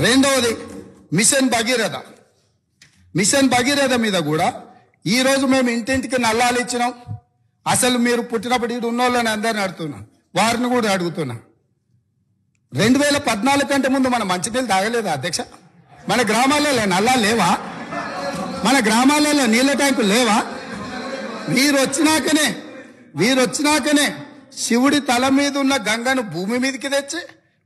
రెండవది machine Bhagiratha. Machine Bhagiratha మీద కూడా ఈ రోజు మేము ఇంటింటికి నల్లాలు ఇచ్చినాం. అసలు మీరు పుట్టినప్పుడు ఇటు ఉన్నోళ్ళని అందరిని అడుగుతున్నా, వారిని కూడా అడుగుతున్నా. 2014 కంటే ముందు మన మంచినీళ్ళు తాగలేదా అధ్యక్ష? మన గ్రామాలలో నల్లాలు లేవా? మన గ్రామాలలో నీళ్ళ ట్యాంకులు లేవా? వీరొచ్చినాకనే శివుడి తల మీద ఉన్న గంగను భూమి మీదకి తెచ్చి,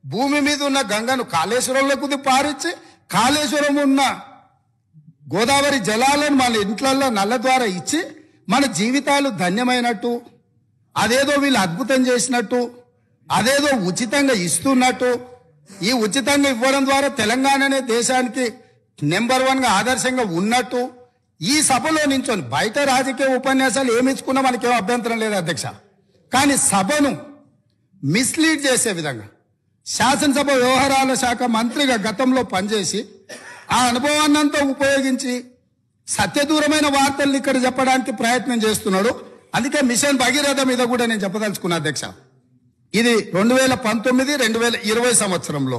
భూమి మీద ఉన్న గంగను కాళేశ్వరంలోకి పారించి, కాళేశ్వరం ఉన్న గోదావరి జలాలను మన ఇంట్లలో నల్ల ద్వారా ఇచ్చి మన జీవితాలు ధన్యమైనట్టు, అదేదో వీళ్ళు అద్భుతం చేసినట్టు, అదేదో ఉచితంగా ఇస్తున్నట్టు, ఈ ఉచితంగా ఇవ్వడం ద్వారా తెలంగాణనే దేశానికి నెంబర్ 1గా ఆదర్శంగా ఉన్నట్టు ఈ సభలో నించొని బయట రాజకీయ ఉపన్యాసాలు ఏమి ఇచ్చుకున్నా మనకేం అభ్యంతరం లేదు అధ్యక్ష. కానీ సభను మిస్లీడ్ చేసే విధంగా శాసనసభ వ్యవహారాల శాఖ మంత్రిగా గతంలో పనిచేసి ఆ అనుభవాన్నంతా ఉపయోగించి సత్యదూరమైన వార్తల్ని ఇక్కడ చెప్పడానికి ప్రయత్నం చేస్తున్నాడు. అందుకే మిషన్ భగీరథ మీద కూడా నేను చెప్పదలుచుకున్నా అధ్యక్ష. ఇది 2019-2020 సంవత్సరంలో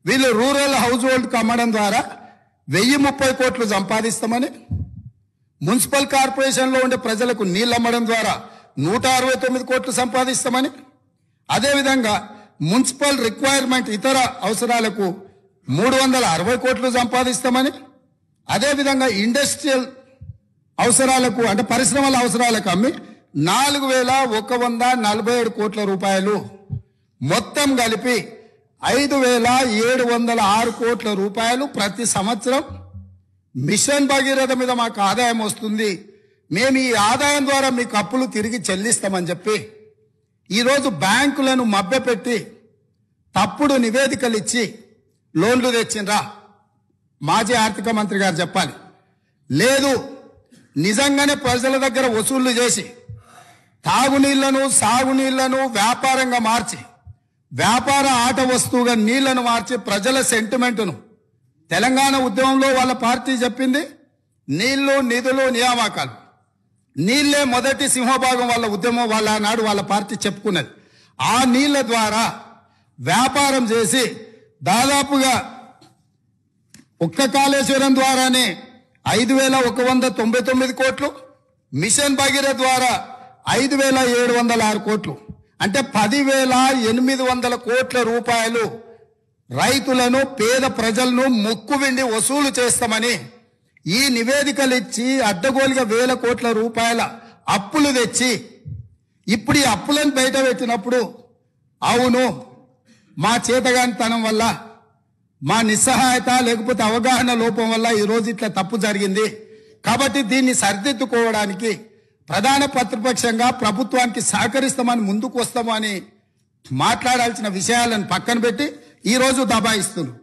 వీళ్ళు రూరల్ హౌస్ హోల్డ్కి అమ్మడం ద్వారా 1030 కోట్లు సంపాదిస్తామని, మున్సిపల్ కార్పొరేషన్లో ఉండే ప్రజలకు నీళ్ళు అమ్మడం ద్వారా 169 కోట్లు సంపాదిస్తామని, అదేవిధంగా మున్సిపల్ రిక్వైర్మెంట్ ఇతర అవసరాలకు 360 కోట్లు సంపాదిస్తామని, అదేవిధంగా ఇండస్ట్రియల్ అవసరాలకు అంటే పరిశ్రమల అవసరాలకు అమ్మి 4147 కోట్ల రూపాయలు, మొత్తం కలిపి 5706 కోట్ల రూపాయలు ప్రతి సంవత్సరం మిషన్ భగీరథ మీద మాకు ఆదాయం వస్తుంది. మేము ఈ ఆదాయం ద్వారా మీకు అప్పులు తిరిగి చెల్లిస్తామని చెప్పి ఈరోజు బ్యాంకులను మభ్యపెట్టి తప్పుడు నివేదికలు ఇచ్చి లోన్లు తెచ్చిండ్రా? మాజీ ఆర్థిక మంత్రి గారు చెప్పాలి. లేదు, నిజంగానే ప్రజల దగ్గర వసూళ్లు చేసి తాగునీళ్లను సాగునీళ్లను వ్యాపారంగా మార్చి, వ్యాపార ఆట వస్తువుగా నీళ్లను మార్చి ప్రజల సెంటిమెంటును, తెలంగాణ ఉద్యమంలో వాళ్ళ పార్టీ చెప్పింది నీళ్లు నిధులు నియామకాలు, నీళ్లే మొదటి సింహభాగం వాళ్ళ ఉద్యమం, వాళ్ళ నాడు వాళ్ళ పార్టీ చెప్పుకున్నది. ఆ నీళ్ల ద్వారా వ్యాపారం చేసి దాదాపుగా ఒక్క కాళేశ్వరం ద్వారానే 5199 కోట్లు, మిషన్ భగీరథ ద్వారా 5706 కోట్లు, అంటే 10,800 కోట్ల రూపాయలు రైతులను పేద ప్రజలను ముక్కు విండి వసూలు చేస్తామని ఈ నివేదికలు ఇచ్చి అడ్డగోలుగా 1000 కోట్ల రూపాయల అప్పులు తెచ్చి ఇప్పుడు ఈ అప్పులను బయట పెట్టినప్పుడు అవును మా చేతగానితనం వల్ల, మా నిస్సహాయత లేకపోతే అవగాహన లోపం వల్ల ఈరోజు ఇట్లా తప్పు జరిగింది కాబట్టి దీన్ని సరిదిద్దుకోవడానికి ప్రధాన ప్రతిపక్షంగా ప్రభుత్వానికి సహకరిస్తామని ముందుకు వస్తామని మాట్లాడాల్సిన విషయాలను పక్కన పెట్టి ఈరోజు దబాయిస్తున్నారు.